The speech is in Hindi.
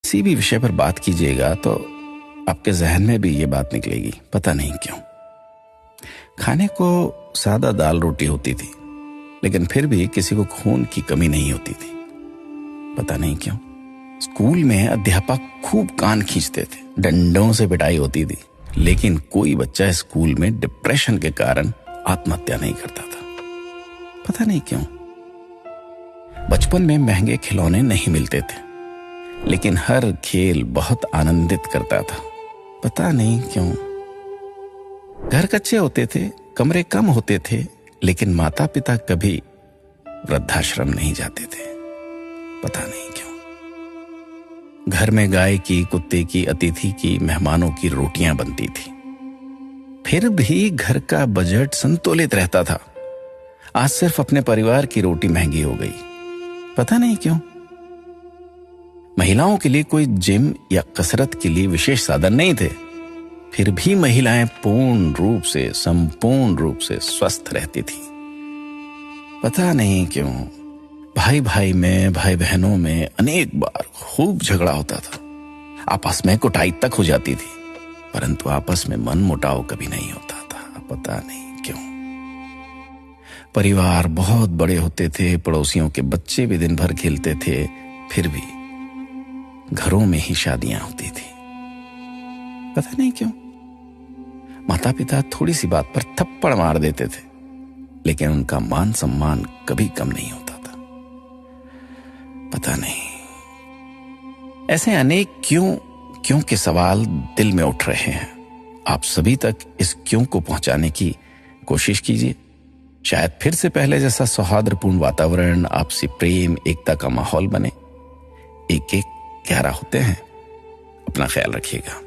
किसी भी विषय पर बात कीजिएगा तो आपके जहन में भी ये बात निकलेगी, पता नहीं क्यों। खाने को सादा दाल रोटी होती थी, लेकिन फिर भी किसी को खून की कमी नहीं होती थी, पता नहीं क्यों। स्कूल में अध्यापक खूब कान खींचते थे, डंडों से पिटाई होती थी, लेकिन कोई बच्चा स्कूल में डिप्रेशन के कारण आत्महत्या नहीं करता था, पता नहीं क्यों। बचपन में महंगे खिलौने नहीं मिलते थे, लेकिन हर खेल बहुत आनंदित करता था, पता नहीं क्यों। घर कच्चे होते थे, कमरे कम होते थे, लेकिन माता पिता कभी वृद्धाश्रम नहीं जाते थे, पता नहीं क्यों। घर में गाय की, कुत्ते की, अतिथि की, मेहमानों की रोटियां बनती थी, फिर भी घर का बजट संतुलित रहता था। आज सिर्फ अपने परिवार की रोटी महंगी हो गई, पता नहीं क्यों। महिलाओं के लिए कोई जिम या कसरत के लिए विशेष साधन नहीं थे, फिर भी महिलाएं पूर्ण रूप से, संपूर्ण रूप से स्वस्थ रहती थी, पता नहीं क्यों। भाई भाई में, भाई बहनों में अनेक बार खूब झगड़ा होता था, आपस में कुटाई तक हो जाती थी, परंतु आपस में मन मुटाव कभी नहीं होता था, पता नहीं क्यों। परिवार बहुत बड़े होते थे, पड़ोसियों के बच्चे भी दिन भर खेलते थे, फिर भी घरों में ही शादियां होती थी, पता नहीं क्यों। माता पिता थोड़ी सी बात पर थप्पड़ मार देते थे, लेकिन उनका मान सम्मान कभी कम नहीं होता था, पता नहीं। ऐसे अनेक क्यों के सवाल दिल में उठ रहे हैं। आप सभी तक इस क्यों को पहुंचाने की कोशिश कीजिए। शायद फिर से पहले जैसा सौहार्दपूर्ण वातावरण, आपसी प्रेम, एकता का माहौल बने। एक एक 11 होते हैं। अपना ख्याल रखिएगा।